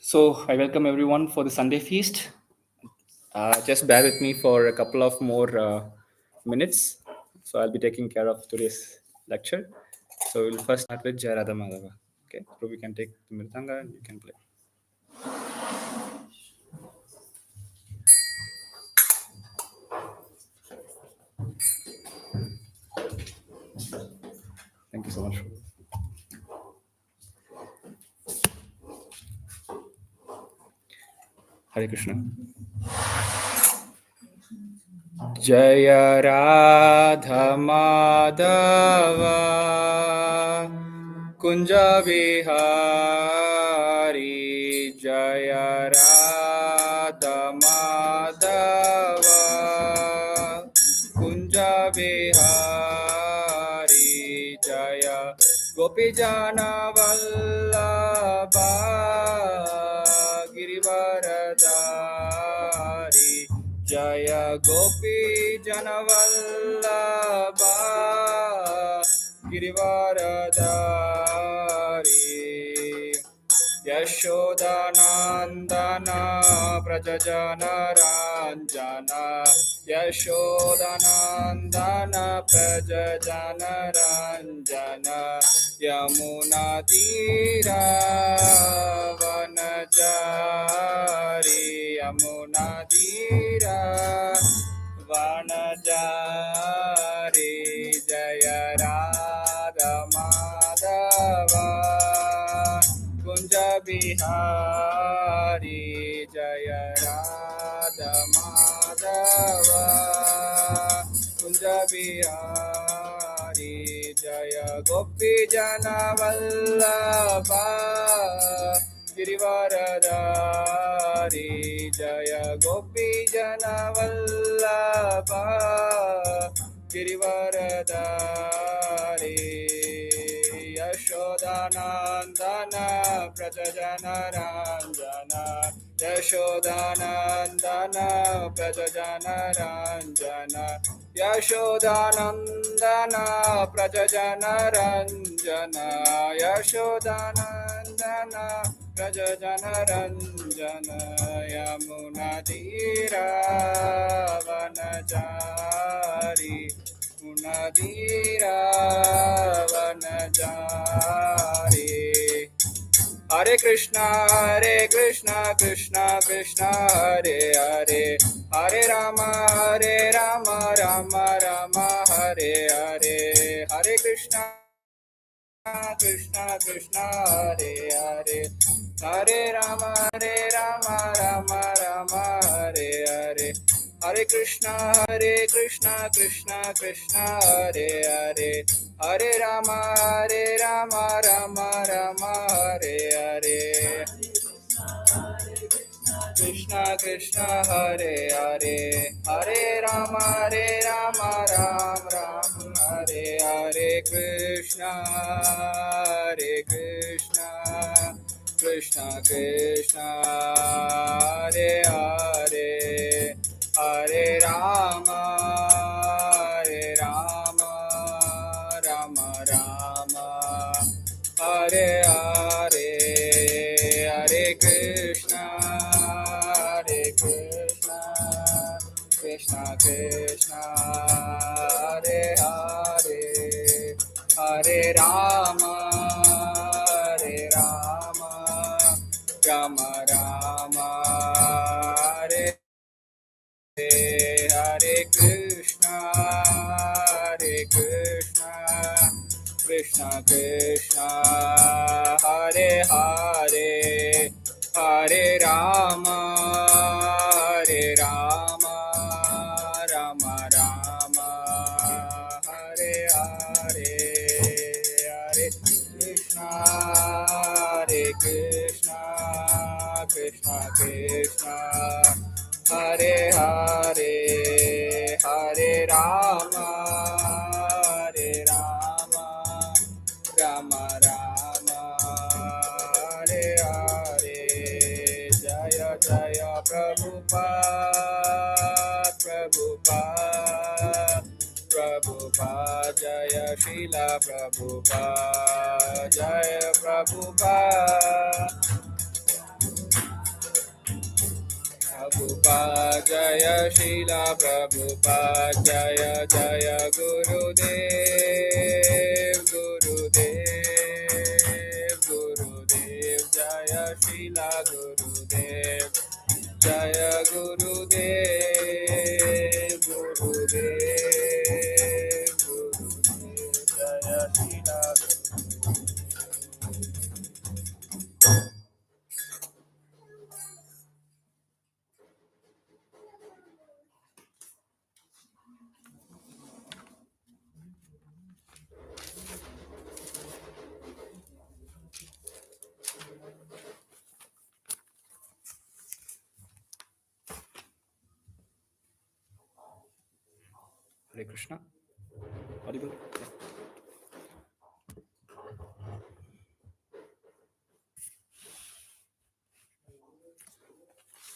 So I welcome everyone for the Sunday feast. Just bear with me for a couple of more minutes. So I'll be taking care of today's lecture. So we'll first start with Jai Radha Madhava. Okay, so we can take the mridanga and you can play. Thank you so much. Hare Krishna. Jaya Radha Madhava Kunja Vihari Jaya Radha Madhava Kunja Vihari Jaya Gopijana Vallabha Girivaradari Jaya Gopi Janavallabha Girivaradari Yashodanandana Prajajana Ranjana Yashodanandana Prajajana Ranjana Yamuna Tira Vanajari Yamuna Tira Vanajari Jaya Radha Madhava Kunja Bihari Jaya Radha Madhava Kunja Bihari Jaya Gopi Jana Vallabha Girivaradari Jaya Gopi Jana Vallabha Girivaradari Yashodanandana Prajajana Ranjana Yashodanandana Prajajana Ranjana Yashodanandana Prajajana Ranjana Yashodanandana Prajajana Ranjana Yamuna Tira Vanajari Munadira Vanajari Hare Krishna Krishna Krishna Hare Hare Hare Rama Rama Rama Hare Hare Hare Krishna Krishna Hare Hare Hare Rama Rama Hare Hare Hare Krishna Krishna Hare Hare Hare Rama Rama Hare Hare Krishna Hare Hare Hare Rama Rama Hare Hare Krishna Krishna Hare Hare Hare Rama Rama Hare Hare Hare Krishna Krishna Hare Hare Hare Rama Rama Hare Hare Krishna Krishna Hare Hare Hare Rama Rama Hare Hare Hare Krishna Krishna Hare Hare Hare Rama Rama Hare Hare Jaya Jaya Prabhupada Jaya Srila Prabhupada Jaya Prabhupada Prabhupada Jaya Srila Prabhupada Jaya Jaya Gurudev Gurudev Gurudev Jaya Srila Gurudev Jaya Gurudev Gurudev Gurudev Jaya Srila Hare Krishna. Audible?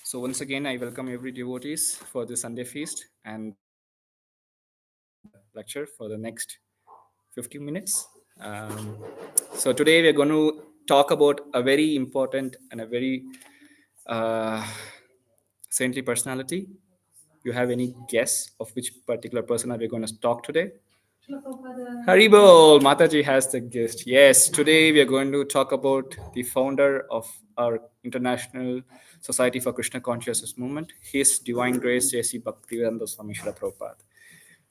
So once again, I welcome every devotees for the Sunday feast and lecture for the next 50 minutes. So today we're going to talk about a very important and a very uh, saintly personality. You have any guess of which particular person are we going to talk today? Haribol, Mataji has the guest. Yes, today we are going to talk about the founder of our International Society for Krishna Consciousness Movement, His Divine Grace J.C. Bhaktivedanta Swami Srila Prabhupada.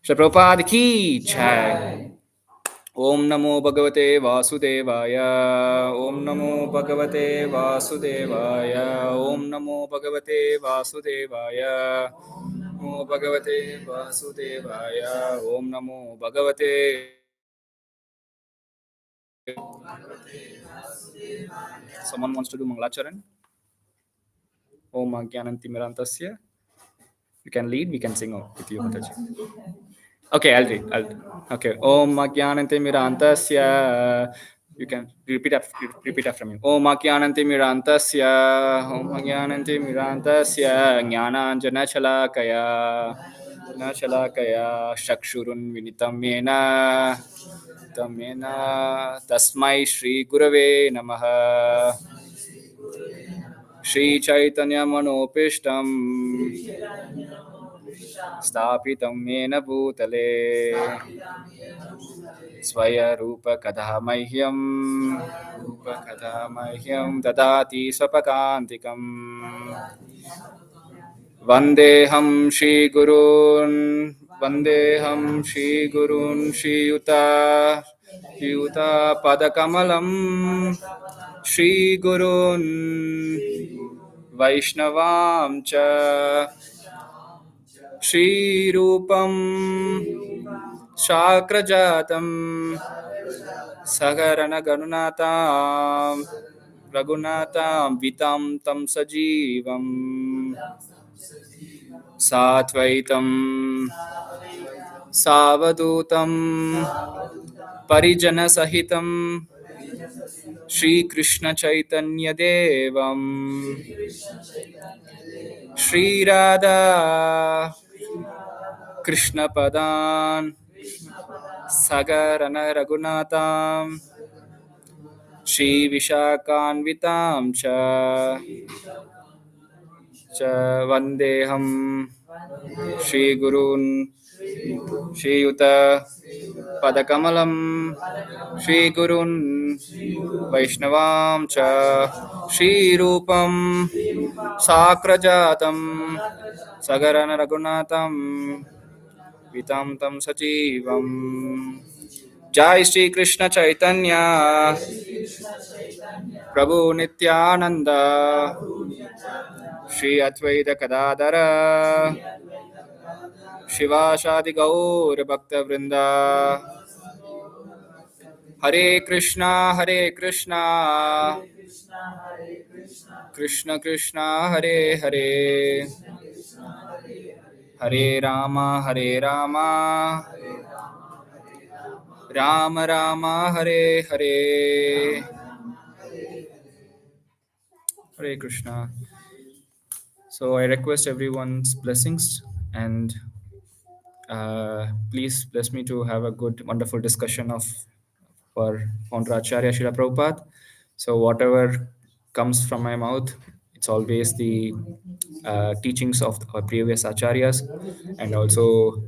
Srila Prabhupada ki jai. Om Namo Bhagavate Vasudevaya. Om Namo Bhagavate Vasudevaya. Om Namo Bhagavate Vasudevaya. Namo Bhagavate Vasudevaya. Om Namo Bhagavate. Someone wants to do Mangalacharan? Om Agyananti Mirantasya. You can lead, we can sing with you, Mataji. Okay, I'll read. Okay. Om Agyananti Mirantasya. You can repeat after me. Om Agyananti Mirantasya. Om Agyananti Mirantasya. Jnananjana Chalakaya. Chalakaya. Shakshurun Vinitam Yena. Tasmai Shri Gurave Namaha. Shri Chaitanya Manopishtam Stapitam Yena Bhutale Swaya Rupa Kadamahyam Dadati Swapakantikam Vandeham Shri Gurun Shri Yuta Padakamalam Shri Gurun Vaishnavam Cha Shri Rupam Shakrajatam Sagarana Garunatam Raghunatam Vitam Tam Sajivam Satvaitam Savadutam Parijana Sahitam Shri Krishna Chaitanya Devam Shri Radha Krishna Padan Sagarana Raghunatam Shri Vishakanvitam Cha Vandeham Shri Gurun Shri Yuta Padakamalam Shri Gurun Vaishnavam Cha Shri Rupam Sakrajatam Sagarana Raghunatam Vitam Tam Sajivam. Jai Shri Krishna Chaitanya Prabhu Nityananda Shri Advaita Kadadara Shivashadi Gaur Bhakta Vrinda. Hare Krishna Krishna Krishna Hare Hare Hare Rama Rama Rama Hare Hare. Hare Krishna. So I request everyone's blessings and please bless me to have a good, wonderful discussion of for Founder Acharya Srila Prabhupada. So whatever comes from my mouth It's always the teachings of our previous acharyas, and also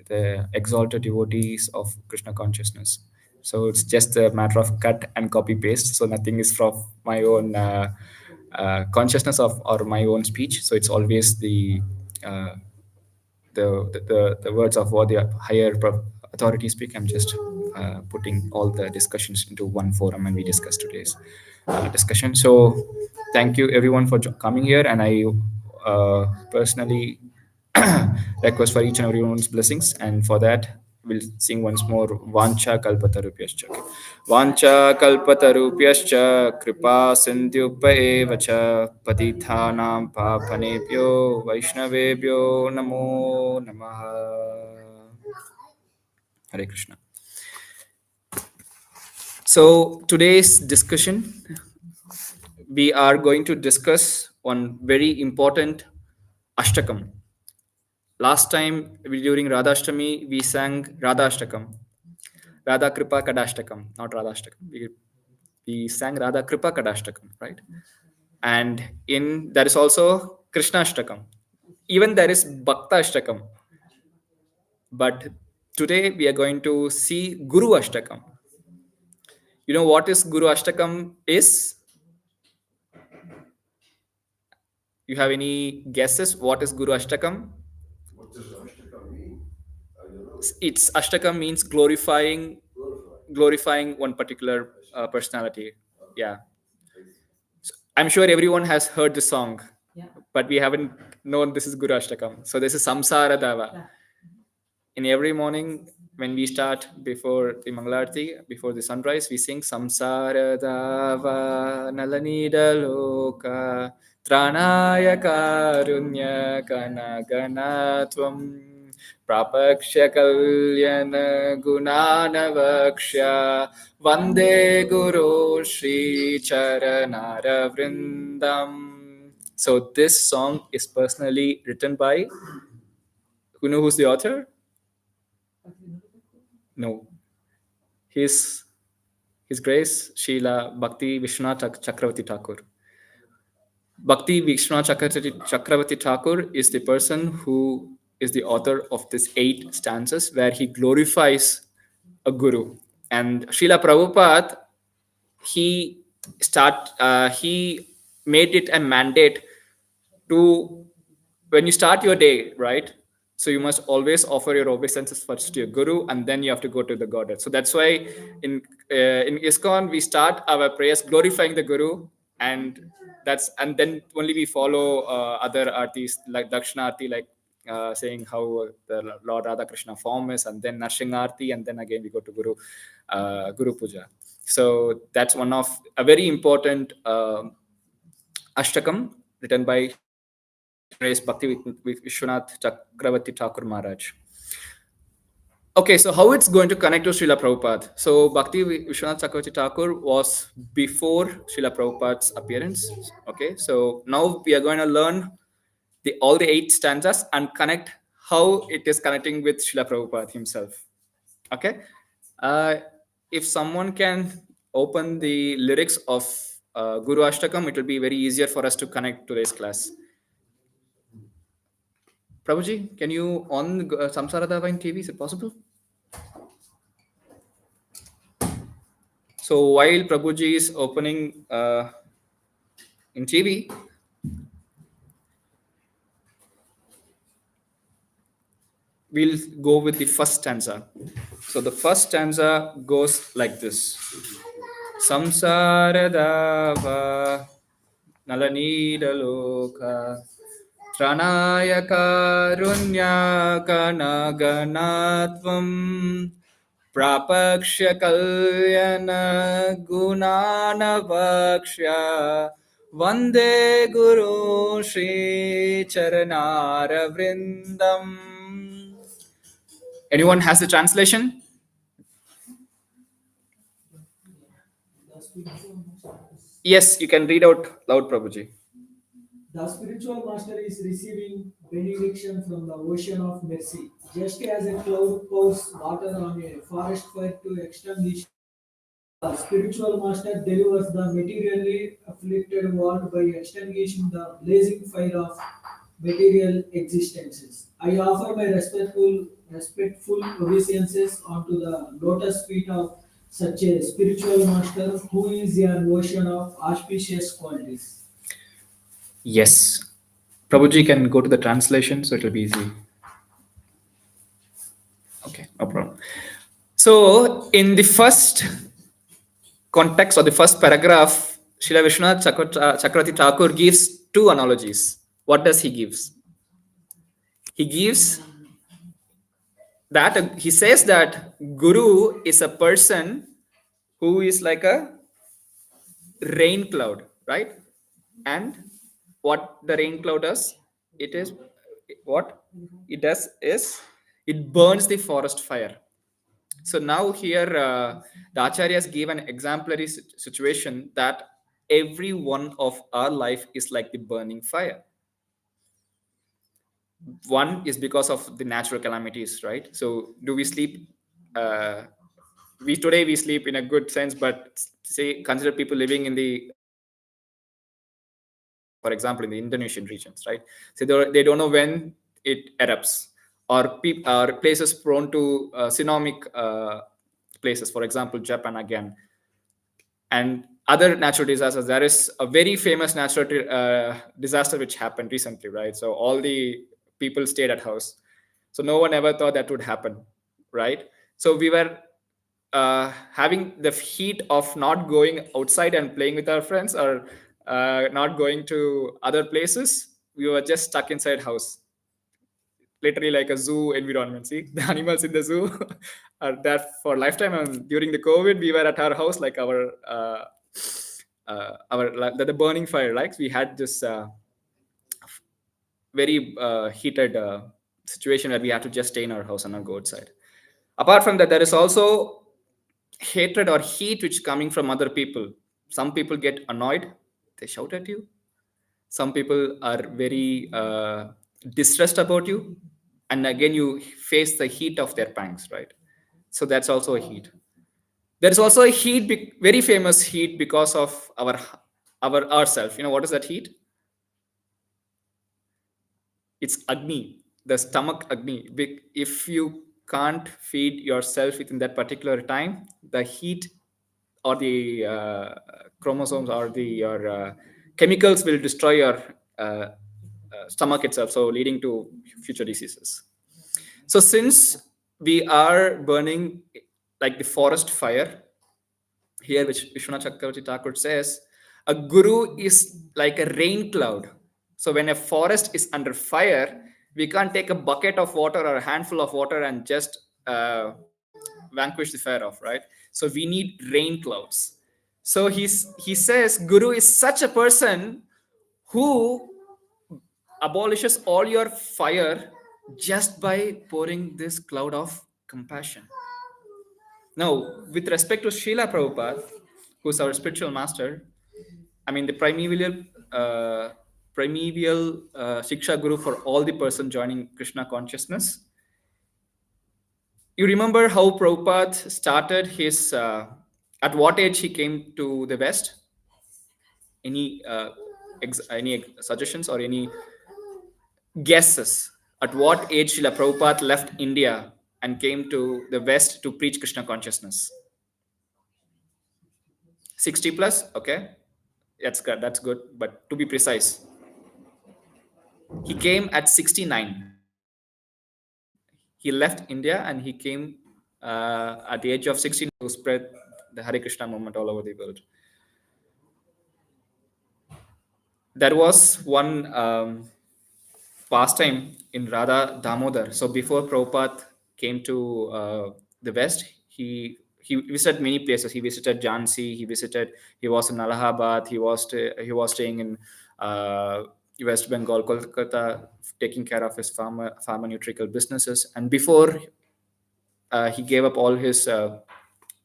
the exalted devotees of Krishna consciousness. So it's just a matter of cut and copy paste. So nothing is from my own consciousness of or my own speech. So it's always uh, the words of what the higher authorities speak. I'm just putting all the discussions into one forum, and we discuss today's discussion. So thank you everyone for coming here, and I personally request for each and everyone's blessings. And for that, we'll sing once more Vancha Kalpatarupyascha. Vancha Kalpatarupyascha Kripa Sindhyupa eva cha Patithanam Papanebhyo Vaishnavebhyo Namo Namaha. Hare Krishna. So today's discussion, we are going to discuss one very important Ashtakam. Last time during Radhashtami, we sang Radhashtakam, Radha Kripa Kadashtakam, not Radhashtakam. We sang Radha Kripa Kadashtakam, right? And in there is also Krishna Ashtakam. Even there is Bhakta Ashtakam. But today we are going to see Guru Ashtakam. You know what is Guru Ashtakam is? You have any guesses? What is Guru Ashtakam? It's Ashtakam means glorifying one particular personality. Yeah. I'm sure everyone has heard the song, but we haven't known this is Guru Ashtakam. So this is Samsara Dava. In every morning, when we start before the Mangalarti, before the sunrise, we sing Samsara Dava Nalanida Loka Tranaya Karunya Kanaganatvam Prapakshya Kalyana Gunanavaksha Vande Guru Shri Charanara Vrindam. So this song is personally written by, who know who's the author? No. His Grace Srila Bhakti Vishwanath Chakravarti Thakur. Bhakti Vishwanath Chakravarti Thakur is the person who is the author of these 8 stanzas where he glorifies a guru. And Srila Prabhupada, he made it a mandate to, when you start your day, right? So you must always offer your obeisances first to your guru, and then you have to go to the Godhead. So that's why in ISKCON we start our prayers glorifying the guru, and then only we follow other artis like Dakshina Arti, like saying how the Lord Radha Krishna form is, and then Narsingha and then again we go to Guru Puja. So that's one of a very important Ashtakam written by Grace Bhakti Vishwanath Chakravarti Thakur Maharaj. Okay, so how it's going to connect to Srila Prabhupada? So Bhakti Vishwanath Chakravarti Thakur was before Srila Prabhupada's appearance. Okay, so now we are going to learn all the 8 stanzas and connect how it is connecting with Srila Prabhupada himself. Okay, if someone can open the lyrics of Guru Ashtakam, it will be very easier for us to connect today's class. Prabhuji, can you on Samsara Dava in TV? Is it possible? So while Prabhuji is opening in TV, we'll go with the first stanza. So the first stanza goes like this. Samsara Dava Nalanida Loka Tranaya Karunya Kanaganatvam Prapakshya Kalyana Gunanavaksha Vande Guru Shri Charanara Vrindam. Anyone has the translation? Yes, you can read out loud, Prabhuji. The spiritual master is receiving benediction from the ocean of mercy, just as a cloud pours water on a forest fire to extinguish The spiritual master delivers the materially afflicted world by extinguishing the blazing fire of material existences. I offer my respectful obeisances onto the lotus feet of such a spiritual master who is an ocean of auspicious qualities. Yes. Prabhuji can go to the translation, so it'll be easy. Okay, no problem. So, in the first context or the first paragraph, Srila Vishwanath Chakravarti Thakur gives two analogies. What does he gives? He gives that he says that Guru is a person who is like a rain cloud, right? And what the rain cloud does, it is what it does is it burns the forest fire. So now here the acharyas gave an exemplary situation that every one of our life is like the burning fire. One is because of the natural calamities, right? So do we sleep we today we sleep in a good sense, but say consider people living in the for example in the Indonesian regions, right? So they don't know when it erupts, or or places prone to tsunamic places, for example Japan again, and other natural disasters. There is a very famous natural disaster which happened recently, right? So all the people stayed at house, so no one ever thought that would happen, right? So we were having the heat of not going outside and playing with our friends, or not going to other places. We were just stuck inside house, literally like a zoo environment. See, the animals in the zoo are there for lifetime. And during the COVID, we were at our house, like our like, the burning fire. Like we had this very heated situation where we had to just stay in our house and not go outside. Apart from that, there is also hatred or heat which coming from other people. Some people get annoyed, they shout at you. Some people are very distressed about you, and again you face the heat of their pangs, right? So that's also a heat. There is also a heat, very famous heat because of our ourself. You know what is that heat? It's agni, the stomach agni. If you can't feed yourself within that particular time, the heat or the chromosomes or the your chemicals will destroy your stomach itself, so leading to future diseases. So since we are burning like the forest fire here, which Vishwanath Chakravarti Thakur says, a guru is like a rain cloud. So when a forest is under fire, we can't take a bucket of water or a handful of water and just vanquish the fire off, right? So we need rain clouds. So he says guru is such a person who abolishes all your fire just by pouring this cloud of compassion. Now, with respect to Srila Prabhupada, who's our spiritual master, I mean, the uh, primeval Shiksha Guru for all the person joining Krishna consciousness. You remember how Prabhupada started his, at what age he came to the West? Any suggestions or any guesses? At what age Srila Prabhupada left India and came to the West to preach Krishna consciousness? 60 plus? Okay. That's good. That's good. But to be precise, he came at 69. He left India and he came at the age of 16 to spread the Hare Krishna movement all over the world. There was one pastime in Radha Damodar. So before Prabhupada came to the West, he visited many places. He visited Jhansi. He was in Allahabad. He was staying in West Bengal, Kolkata, taking care of his pharmaceutical businesses. And before he gave up all his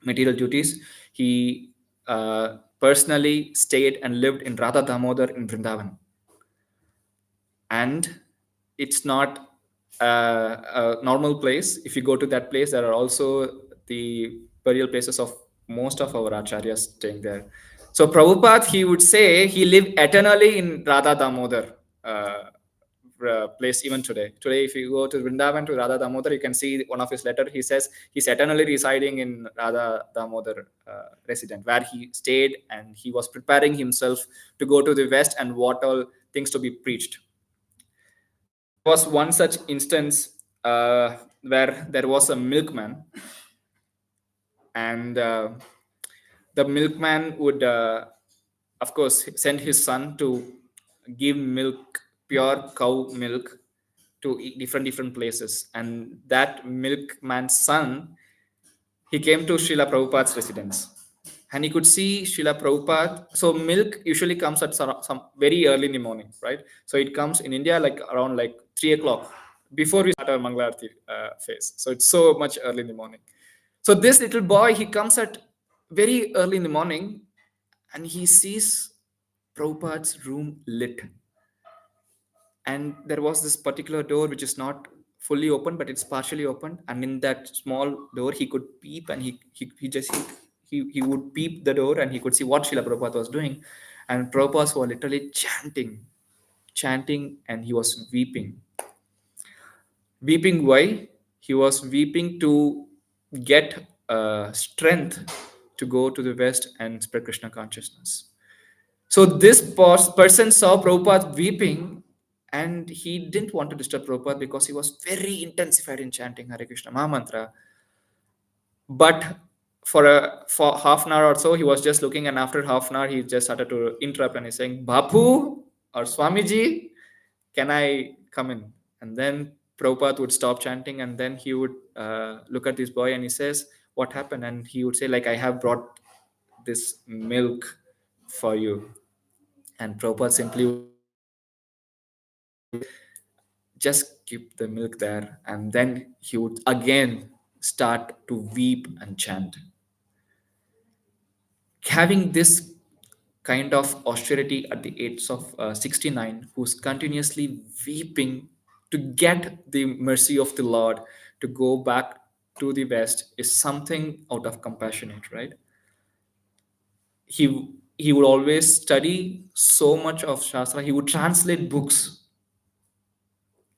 material duties, he personally stayed and lived in Radha Damodar in Vrindavan. And it's not a normal place. If you go to that place, there are also the burial places of most of our acharyas staying there. So Prabhupada, he would say he lived eternally in Radha Damodar place even today. Today, if you go to Vrindavan to Radha Damodar, you can see one of his letter. He says he's eternally residing in Radha Damodar resident, where he stayed and he was preparing himself to go to the west and what all things to be preached. There was one such instance where there was a milkman, and the milkman would, of course, send his son to give milk, pure cow milk, to different places. And that milkman's son, he came to Srila Prabhupada's residence, and he could see Srila Prabhupada. So milk usually comes at some very early in the morning, right? So it comes in India like around like 3 o'clock before we start our Mangalarti phase. So it's so much early in the morning. So this little boy, he comes at very early in the morning, and he sees Prabhupada's room lit. And there was this particular door which is not fully open, but it's partially open. And in that small door, he could peep, and he would peep the door, and he could see what Srila Prabhupada was doing. And Prabhupada was literally chanting, and he was weeping. Weeping why? He was weeping to get strength to go to the West and spread Krishna consciousness. So this person saw Prabhupada weeping, and he didn't want to disturb Prabhupada because he was very intensified in chanting Hare Krishna Mahamantra. But for half an hour or so, he was just looking, and after half an hour, he just started to interrupt, and he's saying, "Bapu or Swamiji, can I come in?" And then Prabhupada would stop chanting, and then he would look at this boy, and he says, "What happened?" And he would say, like, "I have brought this milk for you." And Prabhupada simply would just keep the milk there, and then he would again start to weep and chant. Having this kind of austerity at the age of 69, who's continuously weeping to get the mercy of the Lord to go back to the West, is something out of compassionate, right? He would always study so much of Shastra. He would translate books,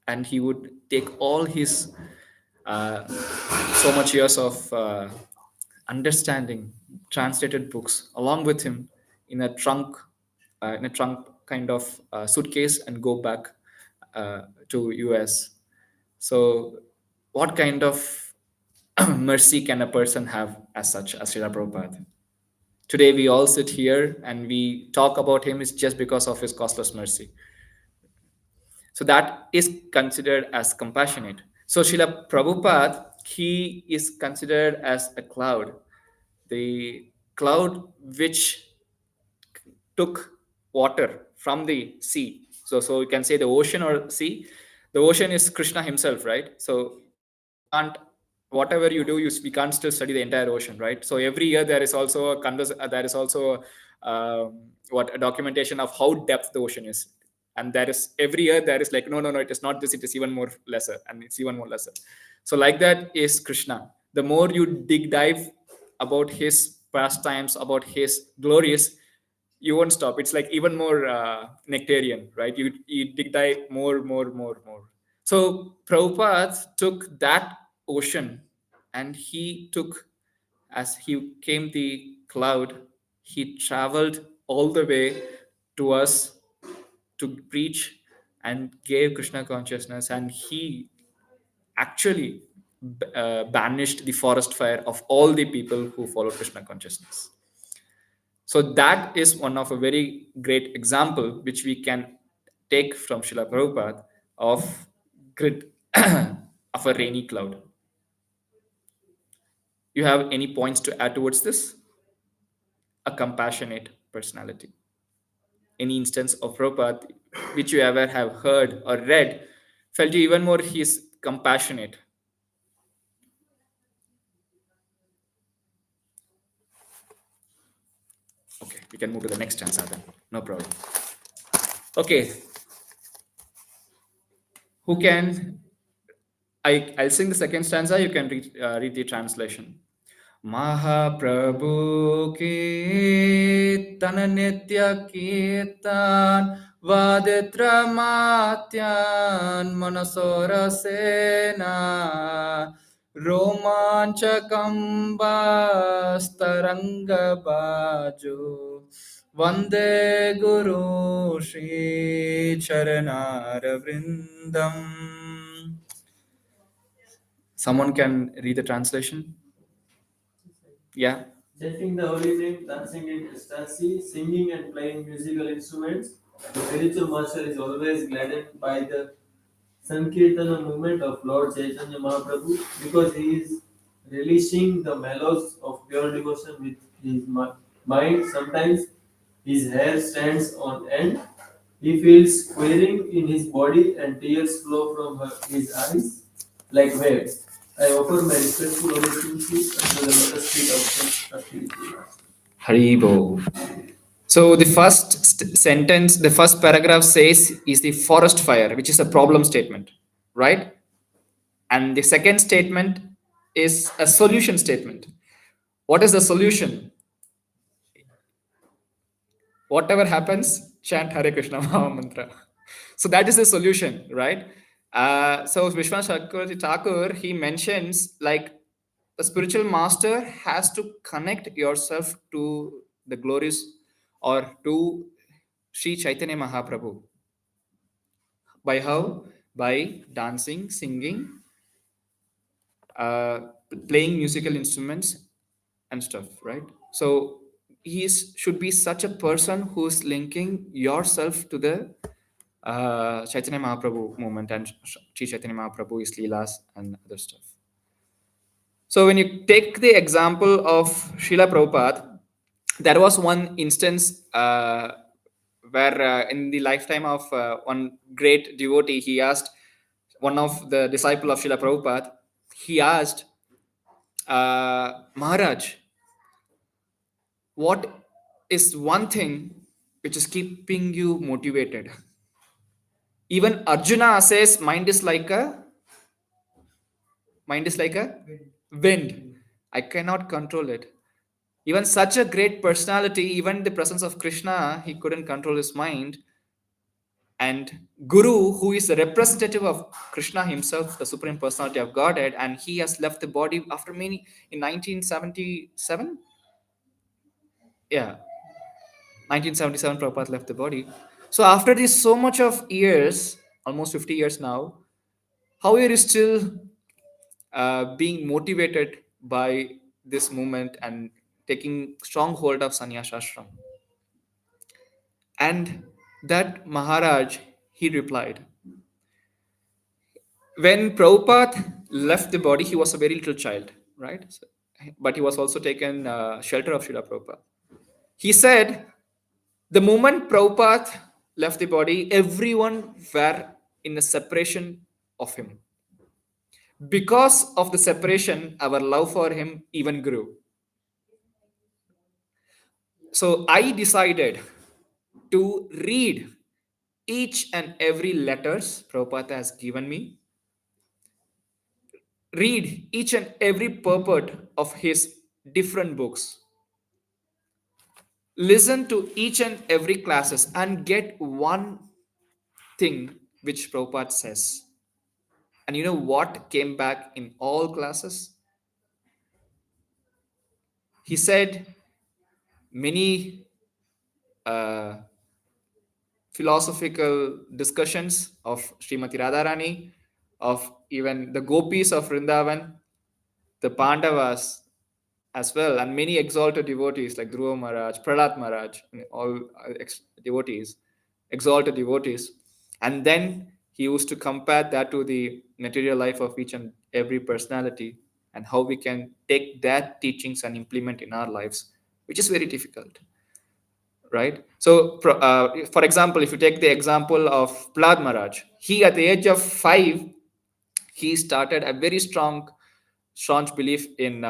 and he would take all his so much years of understanding translated books along with him in a trunk kind of suitcase, and go back to US. So what kind of mercy can a person have as such as Srila Prabhupada? Today we all sit here and we talk about him is just because of his costless mercy. So that is considered as compassionate. So Srila Prabhupada, he is considered as a cloud, the cloud which took water from the sea. So you can say the ocean or sea. The ocean is Krishna himself, right? So can't, whatever you do, we can't still study the entire ocean, right? So every year there is also there is also what a documentation of how depth the ocean is. And there is every year there is like, no, it is not this, it is even more lesser, and it's even more lesser. So like that is Krishna. The more you dive about his pastimes, about his glories, you won't stop. It's like even more nectarian, right? You dive more. So Prabhupada took that ocean, and he took, as he came the cloud, he traveled all the way to us to preach and gave Krishna consciousness, and he actually banished the forest fire of all the people who follow Krishna consciousness. So that is one of a very great example which we can take from Srila Prabhupada of grid of a rainy cloud. You have any points to add towards this? A compassionate personality. Any instance of Prabhupada which you ever have heard or read felt you even more he's compassionate? Okay, we can move to the next stanza then. No problem. Okay. Who can... I'll sing the second stanza. You can read the translation. Mahaprabhu Kirtan Nitya Kirtan Vaditra Matyan Manasora Sena Romanchakamba Staranga Baju Vande Guru Shri Charanara Vrindam. Someone can read the translation? Yeah. Chanting the holy name, dancing in ecstasy, singing and playing musical instruments, the spiritual master is always gladdened by the Sankirtana movement of Lord Chaitanya Mahaprabhu because he is relishing the mellows of pure devotion with his mind. Sometimes his hair stands on end, he feels quivering in his body, and tears flow from his eyes like waves. I offer my respectful obeisances unto the lotus feet of Kartikesvara. Haribo. So the first sentence, the first paragraph says is the forest fire, which is a problem statement, right? And the second statement is a solution statement. What is the solution? Whatever happens, chant Hare Krishna Maha Mantra. So that is the solution, right? So Vishwanath Chakravarti Thakur, he mentions like a spiritual master has to connect yourself to the glories or to Sri Chaitanya Mahaprabhu. By how? By dancing, singing, uh, playing musical instruments and stuff, right? So should be such a person who's linking yourself to the Chaitanya Mahaprabhu movement and Sri Chaitanya Mahaprabhu is Leelas and other stuff. So when you take the example of Srila Prabhupada, there was one instance where in the lifetime of one great devotee, he asked one of the disciple of Srila Prabhupada, he asked, Maharaj, what is one thing which is keeping you motivated? Even Arjuna says mind is like a wind. I cannot control it. Even such a great personality, even the presence of Krishna, he couldn't control his mind. And Guru, who is the representative of Krishna himself, the Supreme Personality of Godhead, and he has left the body after many in 1977. Yeah, 1977, Prabhupada left the body. So after this so much of years, almost 50 years now, how are you still being motivated by this movement and taking strong hold of sannyasa ashram? And that Maharaj, he replied, when Prabhupada left the body, he was a very little child, right? But he was also taken shelter of Srila Prabhupada. He said, the moment Prabhupada left the body, everyone were in a separation of him. Because of the separation, our love for him even grew. So I decided to read each and every letters Prabhupada has given me, read each and every purport of his different books, listen to each and every classes and get one thing which Prabhupada says. And you know what came back in all classes? He said many uh, philosophical discussions of Srimati Radharani, of even the gopis of Vrindavan, the Pandavas as well, and many exalted devotees like Dhruva Maharaj, Prahlad Maharaj, and all devotees, exalted devotees. And then he used to compare that to the material life of each and every personality and how we can take that teachings and implement in our lives, which is very difficult, right? So, for example, if you take the example of Prahlad Maharaj, he at the age of 5, he started a very strong, staunch belief in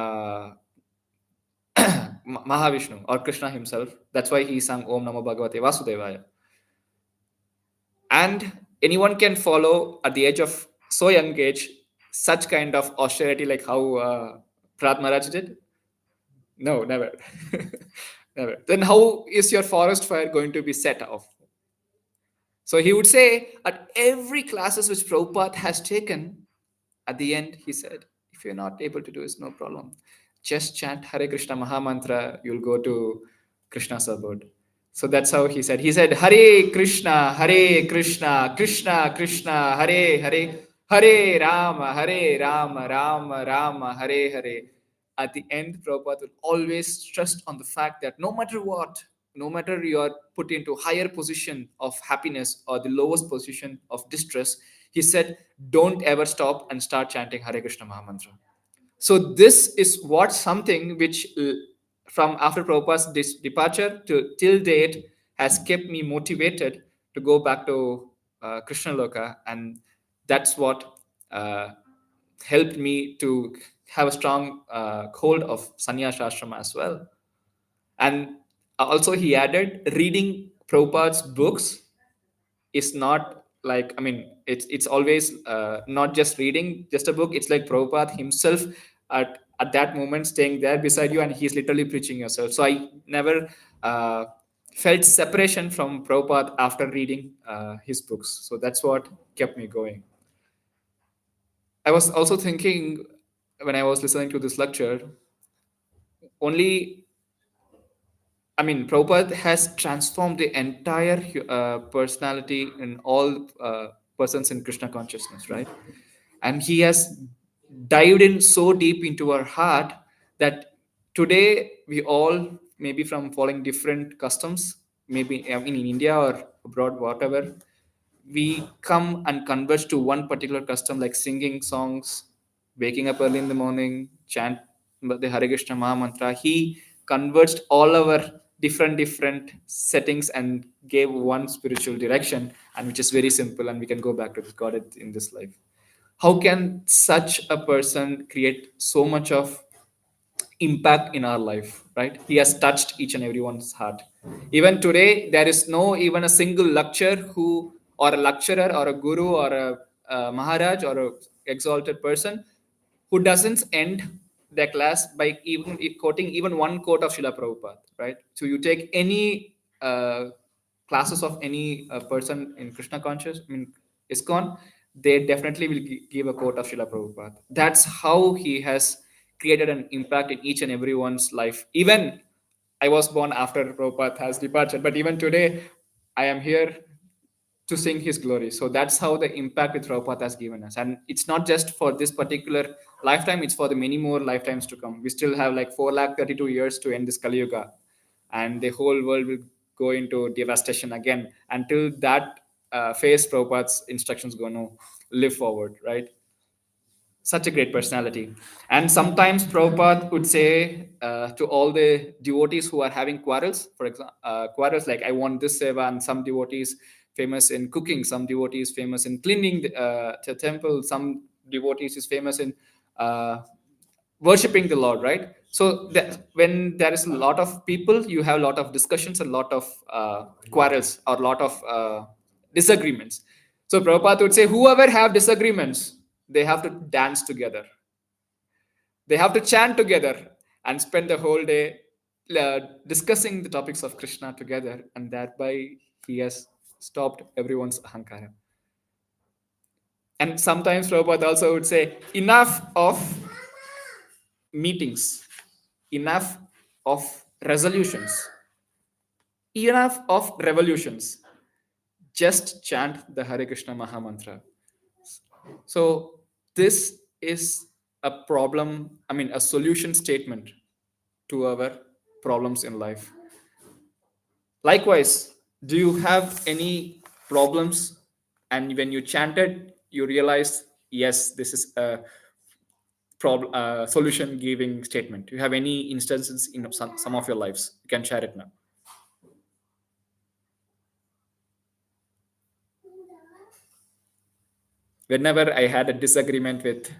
Mahavishnu or Krishna himself. That's why he sang Om Namo Bhagavate Vasudevaya. And anyone can follow at the age of so young age such kind of austerity like how Prahlad Maharaj did. No, never. Never. Then how is your forest fire going to be set off? So he would say at every classes which Prabhupada has taken, at the end he said, if you're not able to do this, no problem. Just chant Hare Krishna Mahamantra, you'll go to Krishna's abode. So that's how he said. He said, Hare Krishna, Hare Krishna, Krishna Krishna, Hare Hare, Hare Rama, Hare Rama, Rama Rama, Hare Hare. At the end, Prabhupada will always stress on the fact that no matter what, no matter you are put into higher position of happiness or the lowest position of distress, he said, don't ever stop and start chanting Hare Krishna Mahamantra. So this is what something which from after Prabhupada's departure to till date has kept me motivated to go back to Krishna Loka, and that's what uh, helped me to have a strong hold of Sannyasa Ashrama as well. And also he added reading Prabhupada's books is not like, I mean, it's always not just reading just a book. It's like Prabhupada himself at that moment staying there beside you, and he's literally preaching yourself. So I never felt separation from Prabhupada after reading his books. So that's what kept me going. I was also thinking when I was listening to this lecture, only, I mean, Prabhupada has transformed the entire personality in all persons in Krishna consciousness, right? And he has dived in so deep into our heart that today we all, maybe from following different customs, maybe I mean, in India or abroad, whatever, we come and converge to one particular custom like singing songs, waking up early in the morning, chant the Hare Krishna Maha Mantra. He converged all our different settings and gave one spiritual direction, and which is very simple, and we can go back to God in this life. How can such a person create so much of impact in our life, right? He has touched each and everyone's heart. Even today there is no even a single lecturer who, or a lecturer or a guru or a maharaj or a exalted person who doesn't end their class by even quoting even one quote of Srila Prabhupada, right? So you take any classes of any person in Krishna conscious, I mean ISKCON, they definitely will give a quote of Srila Prabhupada. That's how he has created an impact in each and everyone's life. Even I was born after Prabhupada has departed, but even today I am here to sing his glory. So that's how the impact with Prabhupada has given us. And it's not just for this particular lifetime, it's for the many more lifetimes to come. We still have like 432 years to end this Kali Yuga. And the whole world will go into devastation again. Until that phase, Prabhupada's instructions going to live forward, right? Such a great personality. And sometimes Prabhupada would say to all the devotees who are having quarrels, for example, quarrels like, I want this seva, and some devotees famous in cooking, some devotees famous in cleaning the temple, some devotees is famous in uh, worshipping the Lord, right? So that when there is a lot of people, you have a lot of discussions, a lot of quarrels, or a lot of disagreements. So Prabhupada would say, whoever have disagreements, they have to dance together. They have to chant together and spend the whole day discussing the topics of Krishna together, and thereby he has stopped everyone's ahankara. And sometimes Prabhupada also would say, enough of meetings, enough of resolutions, enough of revolutions. Just chant the Hare Krishna Maha Mantra. So this is a problem, I mean, a solution statement to our problems in life. Likewise, do you have any problems? And when you chanted, you realized, yes, this is a problem, solution giving statement. Do you have any instances in some of your lives? You can share it now. Whenever I had a disagreement with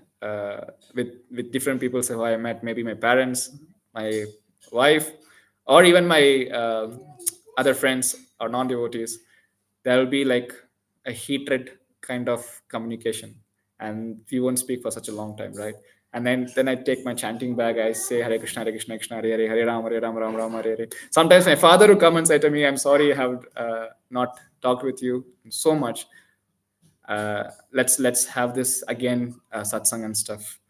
different people who I met, maybe my parents, my wife, or even my other friends or non-devotees, there will be like a heated kind of communication, and we won't speak for such a long time, right? And then I take my chanting bag. I say Hare Krishna, Krishna, Hare Hare, Hare Ram, Ram, Hare Hare. Sometimes my father will come and say to me, "I'm sorry, I have not talked with you so much. Let's have this again, satsang and stuff."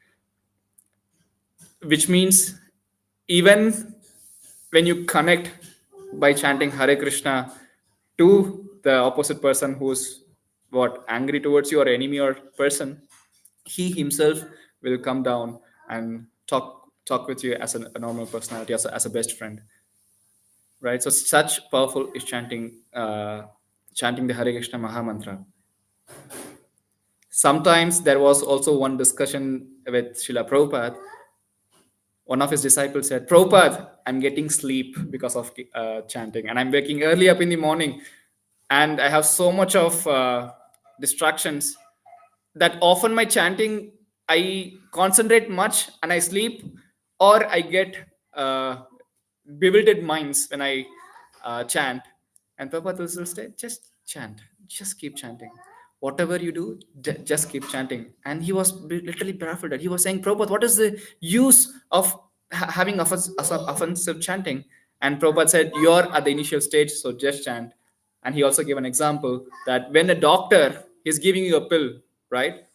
Which means even when you connect by chanting Hare Krishna to the opposite person who's what angry towards you or enemy or person, he himself will come down and talk with you as a normal personality, as a best friend, right? So such powerful is chanting the Hare Krishna Maha Mantra. Sometimes there was also one discussion with Srila Prabhupada. One of his disciples said, "Prabhupada, I'm getting sleep because of chanting, and I'm waking early up in the morning, and I have so much of distractions that often my chanting, I concentrate much and I sleep, or I get uh, bewildered minds when I chant." And Prabhupada will say, "Just chant, just keep chanting. Whatever you do, just keep chanting." And he was literally baffled. He was saying, "Prabhupada, what is the use of having offensive chanting?" And Prabhupada said, "You're at the initial stage, so just chant." And he also gave an example that when a doctor is giving you a pill, right?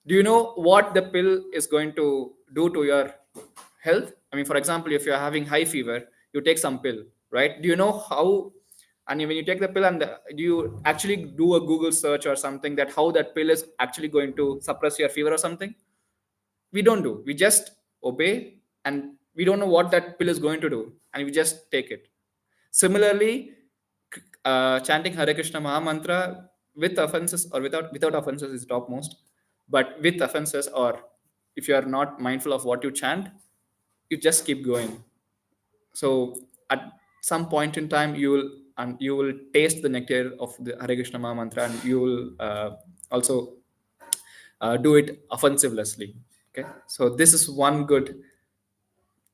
Do you know what the pill is going to do to your health? I mean, for example, if you're having high fever, you take some pill, right? Do you know how? And when you take the pill, and do you actually do a Google search or something that how that pill is actually going to suppress your fever or something? We don't do. We just obey, and we don't know what that pill is going to do, and we just take it. Similarly, chanting Hare Krishna Maha Mantra with offenses or without offenses is topmost, but with offenses, or if you are not mindful of what you chant, you just keep going. So at some point in time, you will taste the nectar of the Hare Krishna Maha Mantra, and you will also do it offensivelessly. Okay, so this is one good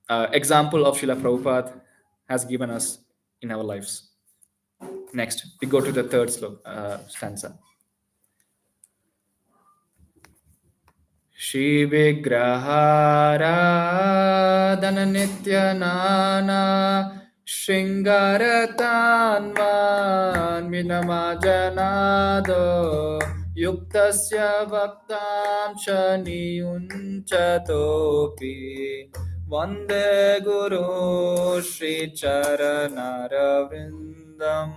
example of Srila Prabhupada has given us in our lives. Next, we go to the third stanza. Shri Vigraharadhana Nityanana Shringaratanman Minamajanado Yuktasya Bhaktam Shaniyunchatopi Vande Guru Shri Charanaravindam.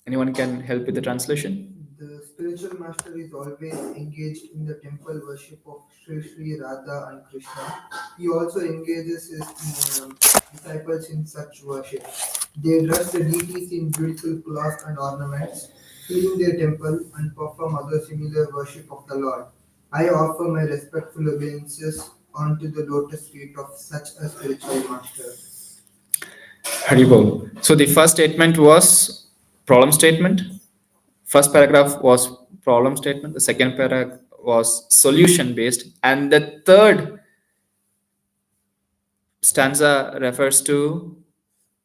Anyone can help with the translation? The spiritual master is always engaged in the temple worship of Sri Radha and Krishna. He also engages his disciples in such worship. They dress the deities in beautiful cloth and ornaments, clean their temple, and perform other similar worship of the Lord. I offer my respectful obeisances onto the lotus feet of such a spiritual master. Haribol. So the first statement was problem statement. First paragraph was problem statement. The second paragraph was solution based, and the third stanza refers to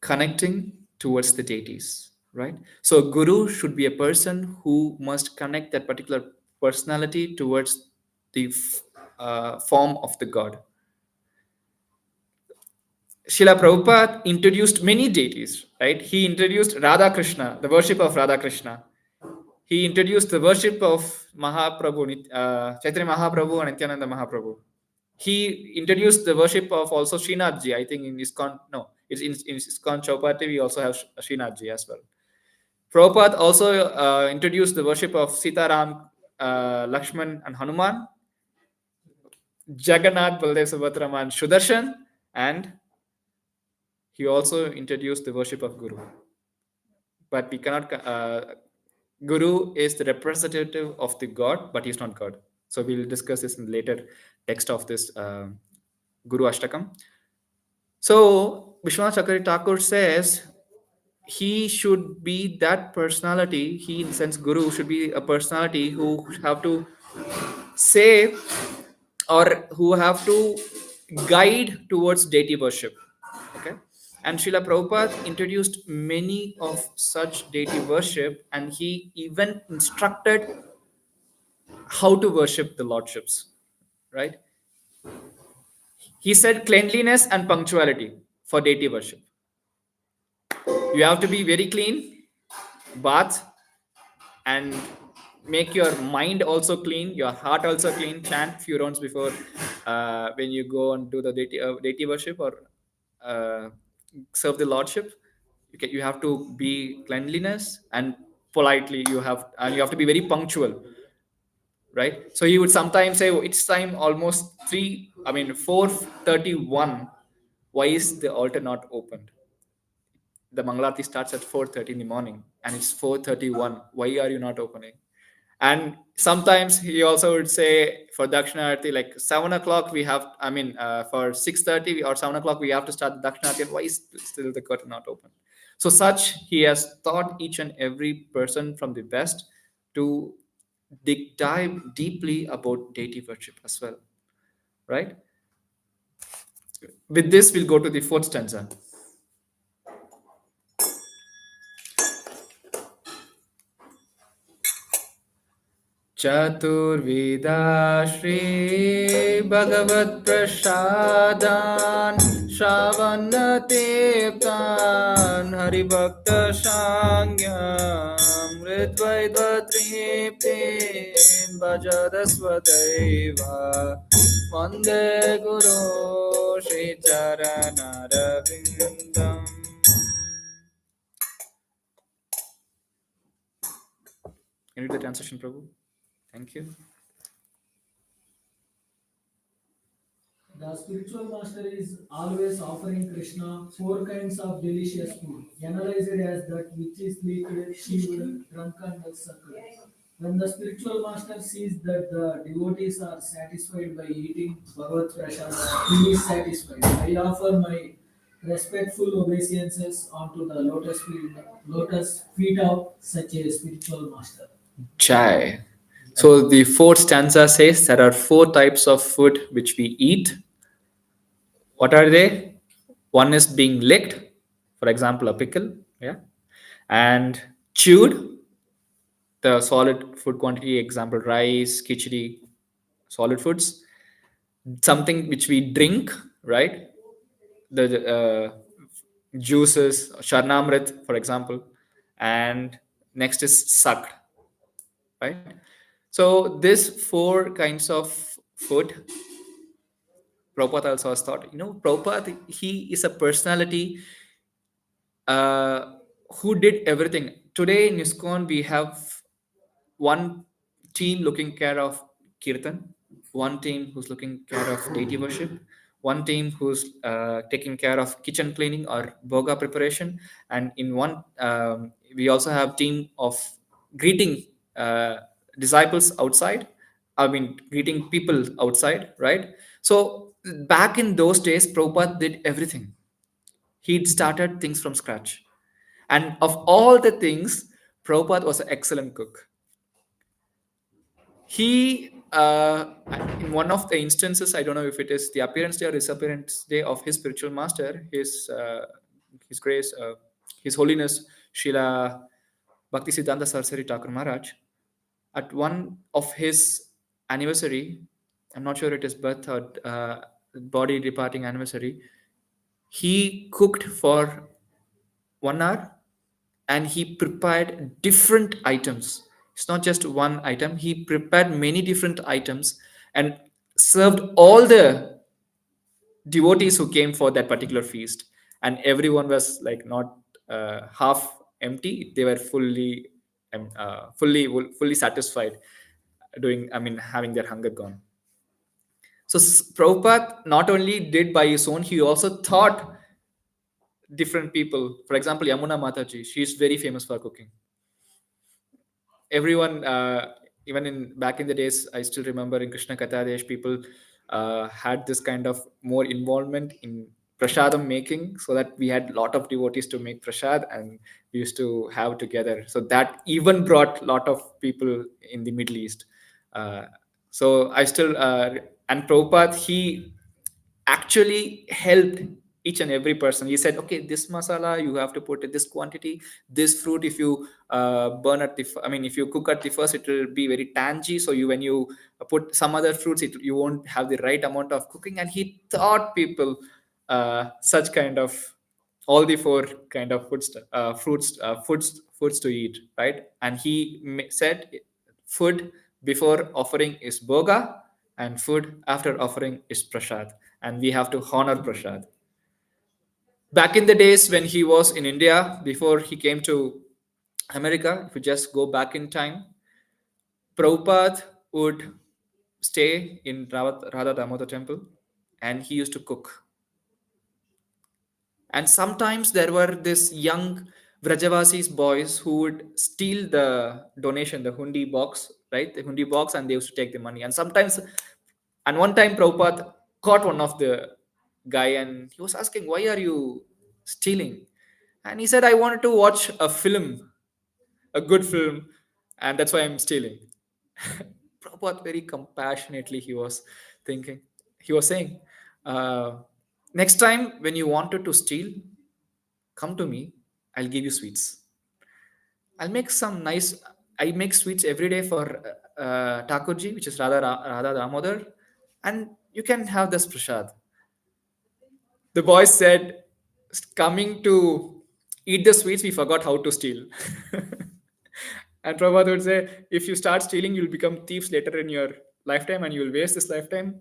connecting towards the deities. Right. So a guru should be a person who must connect that particular personality towards the form of the god. Srila Prabhupada introduced many deities, right? He introduced Radha Krishna, the worship of Radha Krishna. He introduced the worship of Mahaprabhu, Chaitanya Mahaprabhu and Nityananda Mahaprabhu. He introduced the worship of also Srinathji. I think in ISKCON, no, it's in ISKCON Chaupati, we also have Srinathji as well. Prabhupada also introduced the worship of Sitaram, Lakshman, and Hanuman, Jagannath, Baldev, Subhadra, and Sudarshan, and he also introduced the worship of Guru. But we cannot. Guru is the representative of the God, but he's not God. So we'll discuss this in the later text of this Guru Ashtakam. So Vishwanath Chakravarti Thakur says he should be that personality. He, in the sense, Guru should be a personality who have to say or who have to guide towards deity worship. Okay. And Srila Prabhupada introduced many of such deity worship, and he even instructed how to worship the lordships, right? He said cleanliness and punctuality for deity worship. You have to be very clean, bath, and make your mind also clean, your heart also clean. Chant few rounds before when you go and do the deity worship or uh, serve the lordship. You have to be cleanliness and politely. You have to be very punctual, right? So he would sometimes say, oh, it's time almost 4:31. Why is the altar not opened? The Mangalarti starts at 4:30 in the morning and it's 4:31. Why are you not opening? And sometimes he also would say for Dakshinarati, like 7 o'clock we have, for 6:30 or 7 o'clock we have to start the Dakshinarati. And why is still the curtain not open? So such he has taught each and every person from the West to dive deeply about deity worship as well, right? With this, we'll go to the fourth stanza. चतुर्विदा Shri भगवत प्रसादान श्रावण तीर्थान हरिभक्त सांज्ञाम मृद्वैत तृप्तिं भजत स्वदैव वन्दे गुरो Shri चरणरविन्दम्. Can you read the translation, Prabhu? Thank you. The spiritual master is always offering Krishna four kinds of delicious food. Analyze it as that which is leaked, shived, drunken, or suckled. When the spiritual master sees that the devotees are satisfied by eating Bhagavad Prasada, he is satisfied. I offer my respectful obeisances onto the lotus feet of such a spiritual master. Chai. So the fourth stanza says there are 4 types of food which we eat. What are they? One is being licked, for example, a pickle, yeah, and chewed, the solid food quantity, example, rice, khichdi, solid foods. Something which we drink, right? The juices, Sharnamrit, for example, and next is sucked, right? So these 4 kinds of food, Prabhupada also has thought, Prabhupada, he is a personality uh, who did everything. Today in ISKCON, we have one team looking care of Kirtan, one team who's looking care of deity worship, one team who's taking care of kitchen cleaning or boga preparation, and in one, we also have team of greeting disciples outside. Greeting people outside, right? So back in those days, Prabhupada did everything. He'd started things from scratch. And of all the things, Prabhupada was an excellent cook. He, in one of the instances, I don't know if it is the appearance day or disappearance day of his spiritual master, his grace, his holiness, Srila Bhaktisiddhanta Saraswati Thakur Maharaj, at one of his anniversary, I'm not sure it is birth or body departing anniversary, he cooked for 1 hour and he prepared different items. It's not just one item, he prepared many different items and served all the devotees who came for that particular feast. And everyone was like not half empty, they were fully satisfied, having their hunger gone. So Prabhupada not only did by his own, he also taught different people. For example, Yamuna Mataji, she is very famous for cooking. Everyone, even in back in the days, I still remember in Krishna Kathadesh, people had this kind of more involvement in prasadam making, so that we had a lot of devotees to make prasad and we used to have together. So that even brought a lot of people in the Middle East. So I still, and Prabhupada, he actually helped each and every person. He said, okay, this masala you have to put in this quantity. This fruit, if you burn at the, if you cook at the first, it will be very tangy. So when you put some other fruits, you won't have the right amount of cooking. And he taught people such kind of all the four kind of foods to eat, right? And he said, food before offering is boga, and food after offering is prasad, and we have to honor prasad. Back in the days when he was in India, before he came to America, if you just go back in time, Prabhupada would stay in Radha Damodar temple, and he used to cook. And sometimes there were this young Vrajavasis boys who would steal the donation, the hundi box, right? The hundi box, and they used to take the money. And one time Prabhupada caught one of the guy, and he was asking, why are you stealing? And he said, I wanted to watch a film, a good film, and that's why I'm stealing. Prabhupada very compassionately, he was saying, uh, next time when you wanted to steal, come to me, I'll give you sweets. I'll make some nice, I make sweets every day for Thakurji, which is Radha Damodar, and you can have this prasad. The boy said, coming to eat the sweets, we forgot how to steal. And Prabhupada would say, if you start stealing, you'll become thieves later in your lifetime, and you'll waste this lifetime.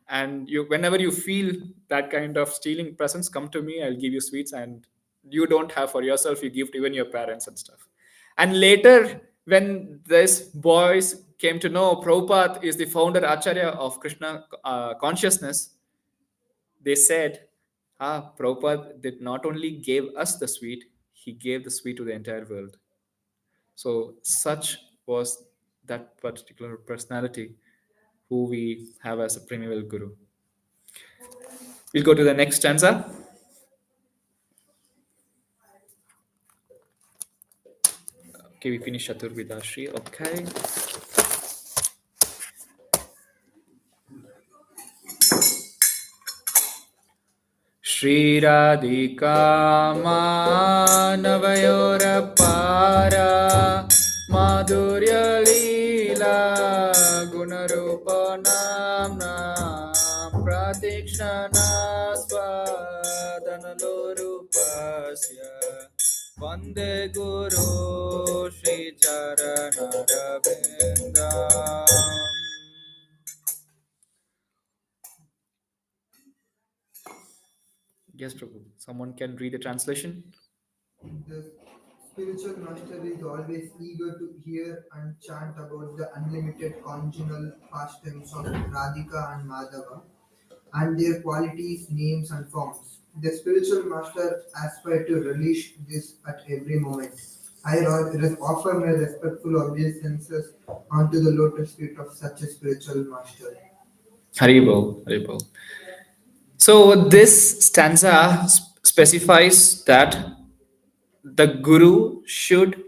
And whenever you feel that kind of stealing presence, come to me, I'll give you sweets, and you don't have for yourself, you give to even your parents and stuff. And later, when these boys came to know Prabhupada is the founder Acharya of Krishna consciousness, they said, Prabhupada did not only gave us the sweet, he gave the sweet to the entire world. So such was that particular personality who we have as a primeval guru. We'll go to the next stanza. Okay, we finish Chaturvidashri. Okay. Shri Radhika Manavayorapara Madhurya Leela Gunarupa Namna Pratikshana Swadanalorupasya Vande Guru Shri Charanaravinda. Yes, Prabhu. Someone can read the translation. The spiritual master is always eager to hear and chant about the unlimited conjugal pastimes of Radhika and Madhava and their qualities, names, and forms. The spiritual master aspires to relish this at every moment. I offer my respectful obeisances unto the lotus feet of such a spiritual master. Haribol, Haribol. So this stanza specifies that the guru should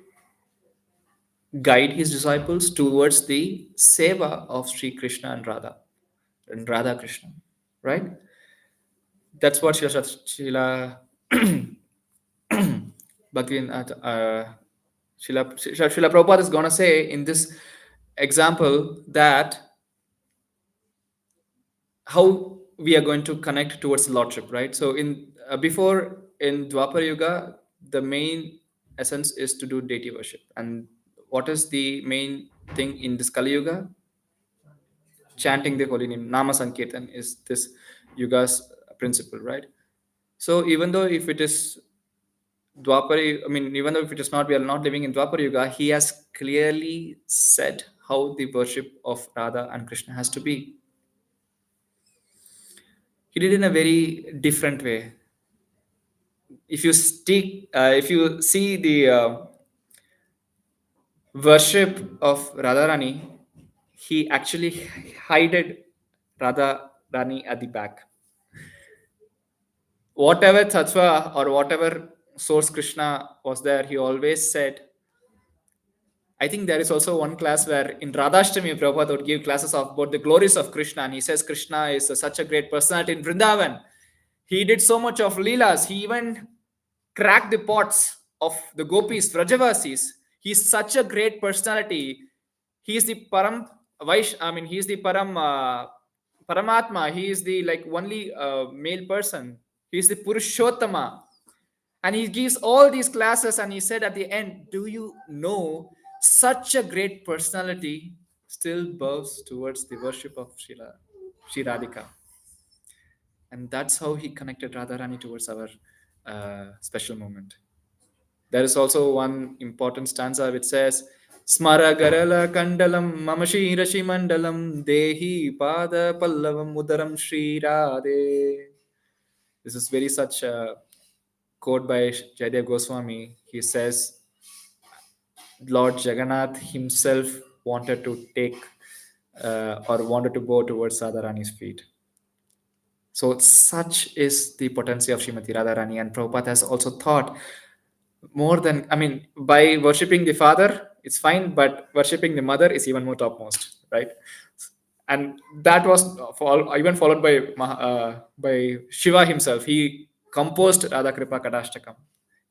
guide his disciples towards the seva of Sri Krishna and Radha Krishna, right? That's what Srila Bhaktivinoda Srila Prabhupada is going to say in this example, that how we are going to connect towards lordship, right? So in before in Dwapar Yuga, the main essence is to do deity worship. And what is the main thing in this Kali Yuga? Chanting the holy name. Nama Sankirtan is this yuga's principle, right? So even though if it is even though if it is not, we are not living in Dwapar Yuga, he has clearly said how the worship of Radha and Krishna has to be. He did it in a very different way. If you see the worship of Radharani, he actually hided Radharani at the back. Whatever tattva or whatever source Krishna was there, he always said. I think there is also one class where in Radhashtami, Prabhupada would give classes of about the glories of Krishna, and he says Krishna is such a great personality in Vrindavan. He did so much of leelas. He even cracked the pots of the gopis, Vrajavasis. He's such a great personality. He is the Param Vaish. I mean, he is the Paramatma. He is the like only male person. He is the Purushottama. And he gives all these classes, and he said at the end, do you know such a great personality still bows towards the worship of Sri Radhika? And that's how he connected Radharani towards our special moment. There is also one important stanza which says, Smara Garala Kandalam Mamashi Rashi Mandalam Dehi Pada Pallavam Udaram Shri Radhe. This is very such a quote by Jaydev Goswami. He says, Lord Jagannath himself wanted to take or wanted to go towards Radharani's feet. So such is the potency of Srimati Radharani, and Prabhupada has also thought more than, I mean, by worshipping the father, it's fine, but worshipping the mother is even more topmost, right? And that was even followed by Shiva himself. He composed Radha Kripa Kadashtakam,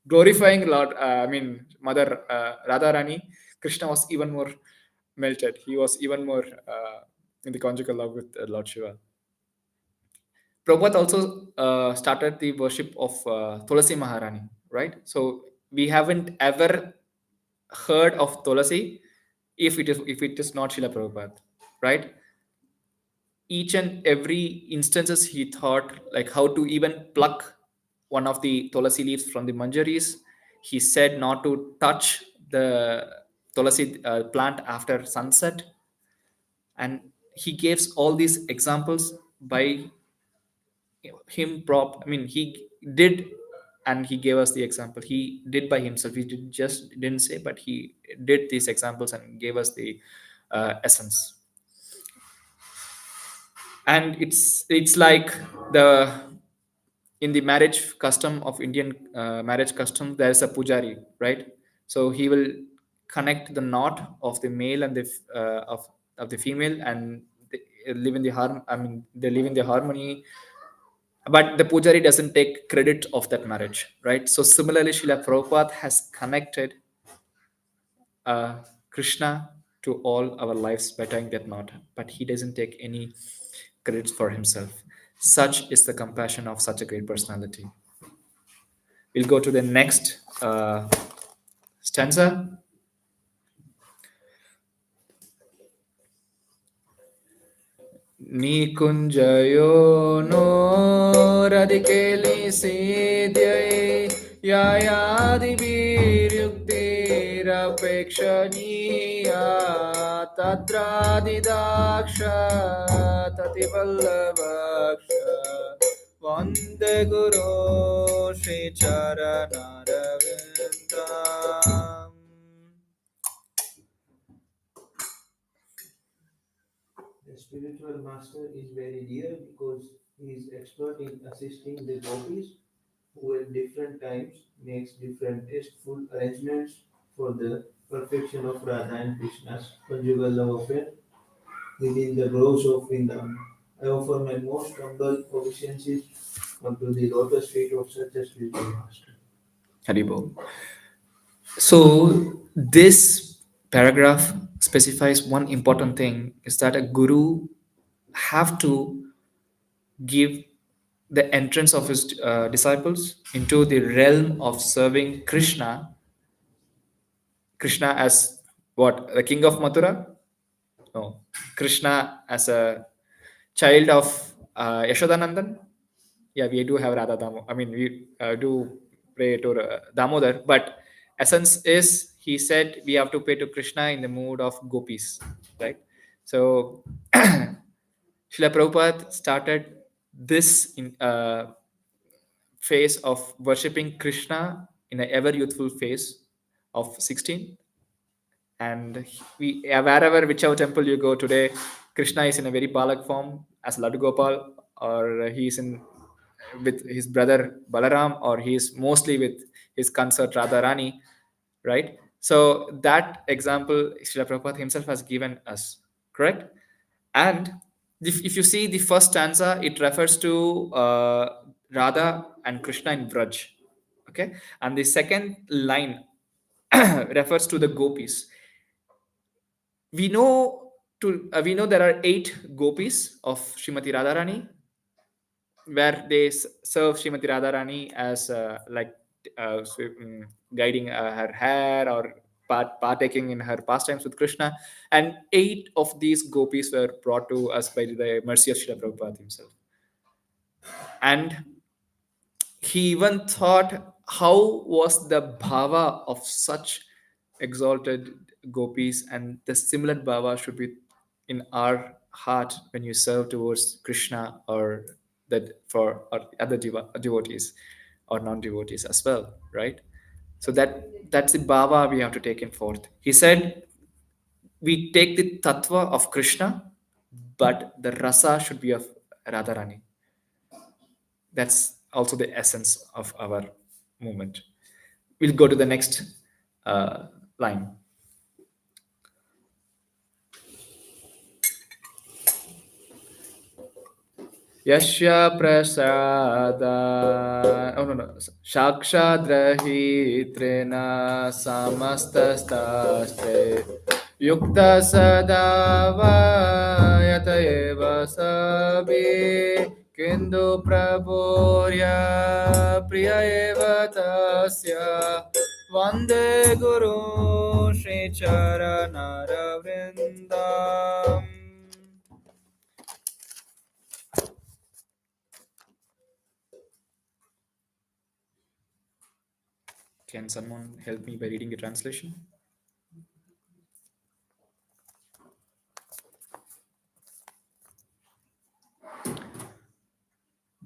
glorifying Lord, I mean, Mother Radharani. Krishna was even more melted. He was even more in the conjugal love with Lord Shiva. Prabhupada also started the worship of Tulasi Maharani, right? So we haven't ever heard of Tulasi if it is not Srila Prabhupada, right? Each and every instances he thought like how to even pluck one of the Tulasi leaves from the manjaris. He said not to touch the Tulasi plant after sunset, and he gives all these examples by I mean, he did, and he gave us the example. He did by himself. He didn't say, but he did these examples and gave us the essence. And it's like the in the marriage custom of Indian marriage custom, there is a pujari, right? So he will connect the knot of the male and the of the female, and they live in the I mean, they live in the harmony, but the pujari doesn't take credit of that marriage, right? So similarly, Srila Prabhupada has connected uh, Krishna to all our lives by tying that knot, but he doesn't take any credits for himself. Such is the compassion of such a great personality. We'll go to the next stanza. Nikunjayo no radikeli siddhye yayadi viruktirapekshaniya tatradidaksha tatipallavaksha vande guru shri charanaravinda. The spiritual master is very dear because he is expert in assisting the gopis who at different times makes different tasteful arrangements for the perfection of Radha and Krishna's conjugal love affair within the groves of Vrindavan. I offer my most humble obeisances unto the lotus feet of such a spiritual master. Haribol. So this paragraph specifies one important thing is that a guru have to give the entrance of his disciples into the realm of serving Krishna as what, the king of Mathura? No, Krishna as a child of Yashodanandan. Yeah, we do have Radha Damo. I mean, we do pray to Damodar, but essence is he said we have to pray to Krishna in the mood of gopis, right? So Srila Prabhupada started this phase of worshipping Krishna in a ever youthful phase of 16. And wherever, whichever temple you go today, Krishna is in a very balak form as Ladu Gopal, or he is in with his brother Balaram, or he is mostly with his consort Radharani, right? So that example Srila Prabhupada himself has given us, correct? And if you see the first stanza, it refers to Radha and Krishna in Vraj. Okay, and the second line refers to the gopis. We know there are 8 gopis of Srimati Radharani, where they serve Srimati Radharani as guiding her hair or partaking in her pastimes with Krishna. And 8 of these gopis were brought to us by the mercy of Srila Prabhupada himself. And he even thought, how was the bhava of such exalted gopis, and the similar bhava should be in our heart when you serve towards Krishna or that for or other devotees or non-devotees as well, right? So that's the bhava we have to take in forth. He said we take the tattva of Krishna, but the rasa should be of Radharani. That's also the essence of our movement. We'll go to the next line. Yashya prasada, oh no, Shakshadраhitrena samastastaste yukta sadavayata eva sabi kindu prabhurya priya eva tasya vande guru shri charanara vrindam. Can someone help me by reading the translation?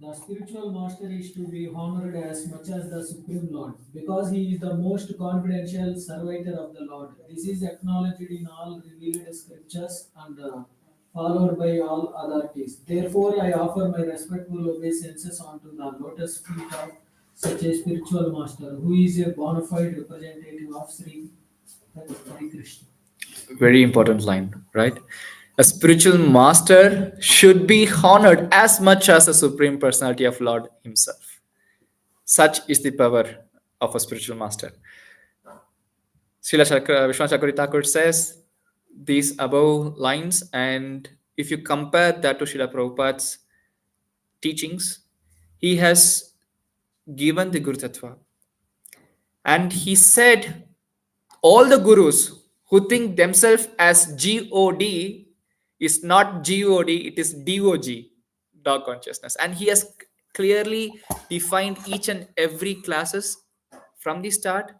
The spiritual master is to be honored as much as the Supreme Lord, because he is the most confidential servitor of the Lord. This is acknowledged in all revealed scriptures and followed by all authorities. Therefore, I offer my respectful obeisances unto the lotus feet of such a spiritual master, who is a bona fide representative of Sri Hari Krishna. Very important line, right? A spiritual master should be honored as much as the Supreme Personality of Lord himself. Such is the power of a spiritual master. Srila Vishwanath Chakravarti Thakur says these above lines, and if you compare that to Srila Prabhupada's teachings, he has given the Guru Tattva. And he said all the gurus who think themselves as God is not God, it is DOG, dog consciousness. And he has clearly defined each and every classes from the start,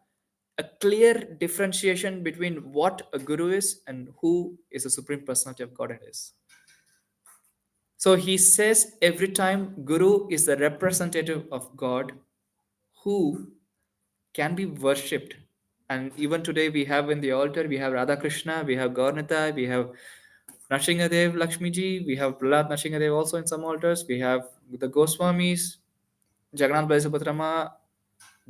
a clear differentiation between what a guru is and who is the Supreme Personality of Godhead is. So he says every time Guru is the representative of God who can be worshipped. And even today we have in the altar, we have Radha Krishna, we have Gaurnata, we have Nashingadev Lakshmiji, we have Prahlad Nashingadev also in some altars, we have the Goswamis, Jagannath Bhai Subhadrama,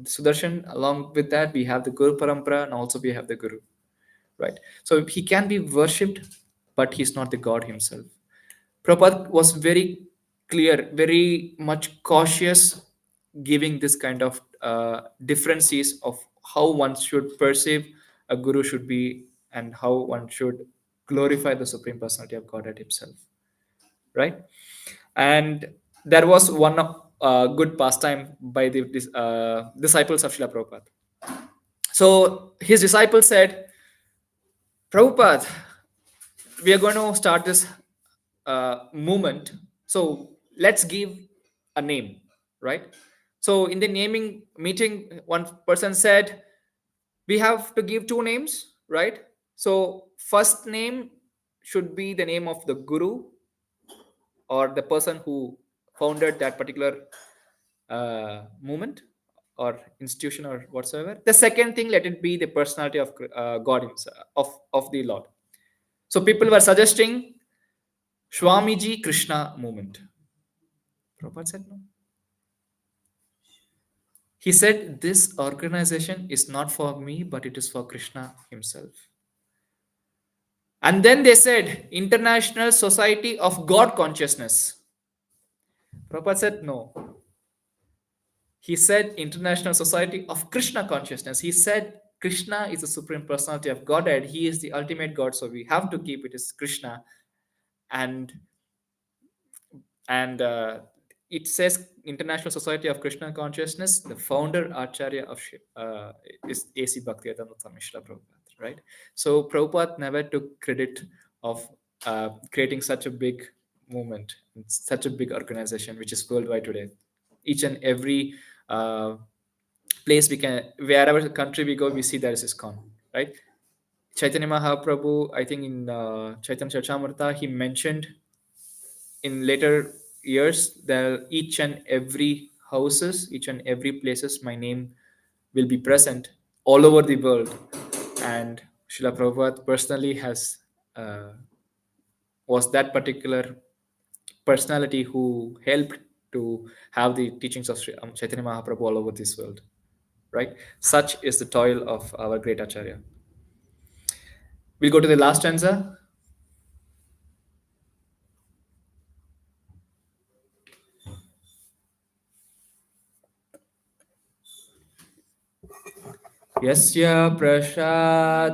Sudarshan. Along with that, we have the Guru Parampara, and also we have the Guru. Right? So he can be worshipped, but he's not the God himself. Prabhupada was very clear, very much cautious, giving this kind of differences of how one should perceive a guru should be and how one should glorify the Supreme Personality of Godhead himself. Right? And there was one good pastime by the disciples of Srila Prabhupada. So his disciple said, Prabhupada, we are going to start this movement. So let's give a name, right? So in the naming meeting, one person said, we have to give 2 names, right? So first name should be the name of the guru or the person who founded that particular movement or institution or whatsoever. The second thing, let it be the personality of God himself, of the Lord. So people were suggesting Swamiji Krishna movement. Prabhupada said no. He said, this organization is not for me, but it is for Krishna himself. And then they said, International Society of God Consciousness. Prabhupada said, no. He said International Society of Krishna Consciousness. He said Krishna is the Supreme Personality of Godhead. He is the ultimate God, so we have to keep it as Krishna. And it says International Society of Krishna Consciousness. The founder Acharya of is A.C. Bhaktivedanta Mishra Prabhupada, right? So Prabhupada never took credit of creating such a big movement, such a big organization, which is worldwide today. Each and every place we can, wherever country we go, we see there is ISKCON, right? Chaitanya Mahaprabhu, I think in Chaitanya Charitamrita, he mentioned in later years that each and every houses, each and every places, my name will be present all over the world. And Srila Prabhupada personally has was that particular personality who helped to have the teachings of Chaitanya Mahaprabhu all over this world, right? Such is the toil of our great Acharya. We'll go to the last stanza. Yasya prasadan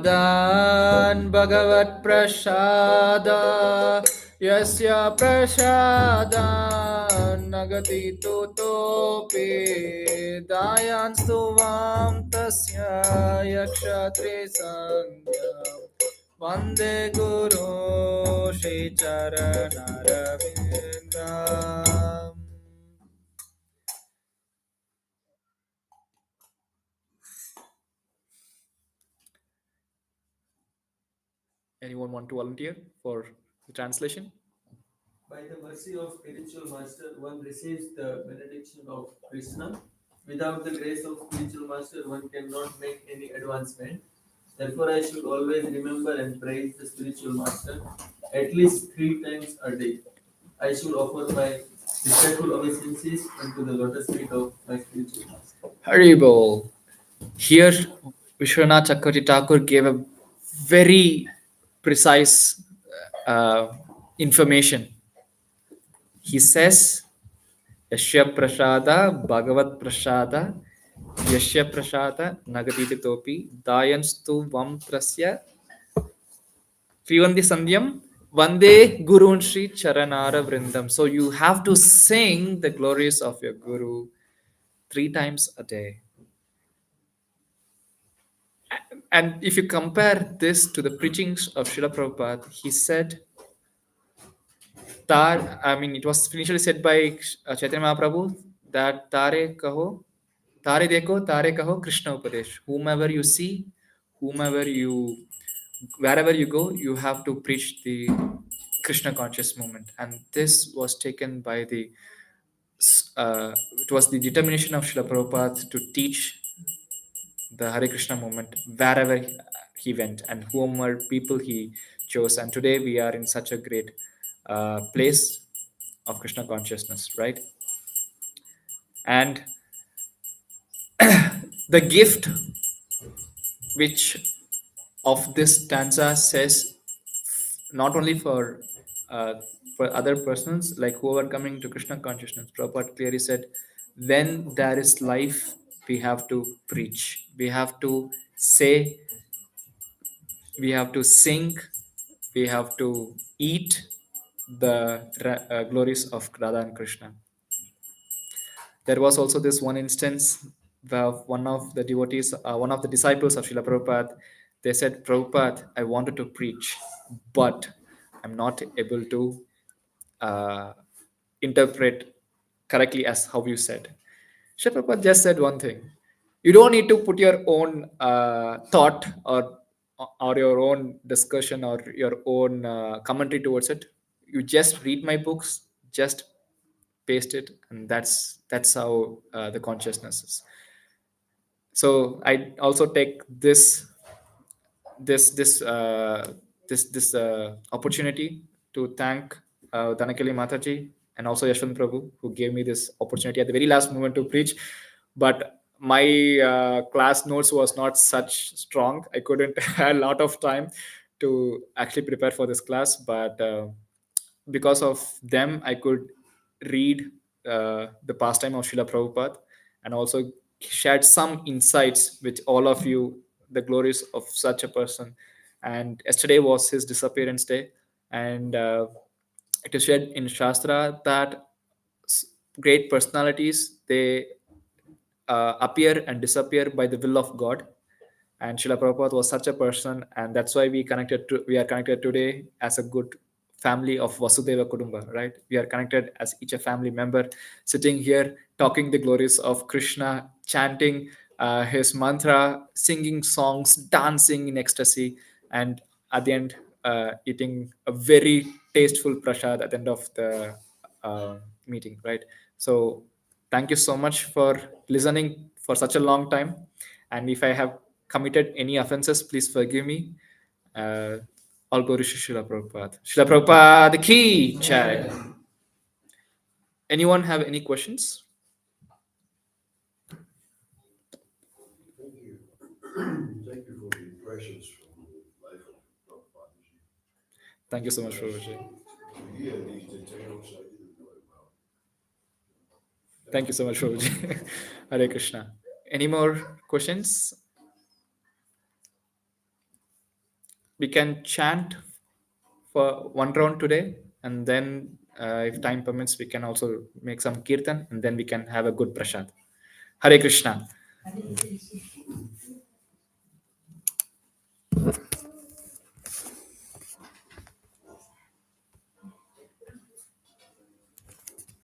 bhagavat prasada, yasya prasadan nagati topi dayan stuvam tasya yakshatre sangyam vande guru shri charanarvindam. Anyone want to volunteer for the translation? By the mercy of spiritual master, one receives the benediction of Krishna. Without the grace of spiritual master, one cannot make any advancement. Therefore, I should always remember and praise the spiritual master at least 3 times a day. I should offer my respectful obeisances unto the lotus feet of my spiritual master. Haribol. Here, Vishwanath Chakravarti Thakur gave a very precise information. He says, Yashya Prasada, Bhagavat Prasada, Yashya Prasada, Nagatiti Topi, Dayanstu Vam Prasya, Trivandi Sandhyam, Vande Gurun Shri Charanara Vrindam. So you have to sing the glories of your Guru 3 times a day. And if you compare this to the preachings of Srila Prabhupada, he said, it was initially said by Chaitanya Mahaprabhu that Tare Deko, Tare Kaho, Krishna Upadesh. Whomever you see, wherever you go, you have to preach the Krishna conscious movement. And this was taken by it was the determination of Srila Prabhupada to teach the Hare Krishna movement wherever he went and whomever people he chose. And today we are in such a great place of Krishna consciousness, right? And the gift which of this stanza says not only for other persons, like who are coming to Krishna consciousness, Prabhupada clearly said, when there is life, we have to preach, we have to say, we have to sing, we have to eat the glories of Radha and Krishna. There was also this one instance where one of the devotees, one of the disciples of Srila Prabhupada, they said, Prabhupada, I wanted to preach, but I'm not able to uh, interpret correctly as how you said. Srila Prabhupada just said one thing. You don't need to put your own thought or your own discussion or your own commentary towards it. You just read my books, just paste it, and that's how the consciousness is. So I also take this opportunity to thank Dhanakali Mataji and also Yashwant Prabhu, who gave me this opportunity at the very last moment to preach. But my class notes was not such strong. I couldn't have a lot of time to actually prepare for this class, but because of them, I could read the pastime of Srila Prabhupada and also shared some insights with all of you, the glories of such a person. And yesterday was his disappearance day, and it is said in Shastra that great personalities, they appear and disappear by the will of God. And Srila Prabhupada was such a person, and that's why we are connected today as a good family of Vasudeva Kudumba, right? We are connected as each a family member, sitting here talking the glories of Krishna, chanting his mantra, singing songs, dancing in ecstasy, and at the end, eating a very tasteful prasad at the end of the uh, meeting, right? So thank you so much for listening for such a long time. And if I have committed any offenses, please forgive me. Uh, all glory to Srila Prabhupada. Srila Prabhupada ki jai. Anyone have any questions? Thank you. Thank you for the impressions from the life of Prabhupada. Thank you so much, Prabhuji. To hear these details, I didn't know about. Thank you so much, Prabhuji. Hare Krishna. Any more questions? We can chant for one round today, and then if time permits, we can also make some kirtan, and then we can have a good prasad. Hare Krishna.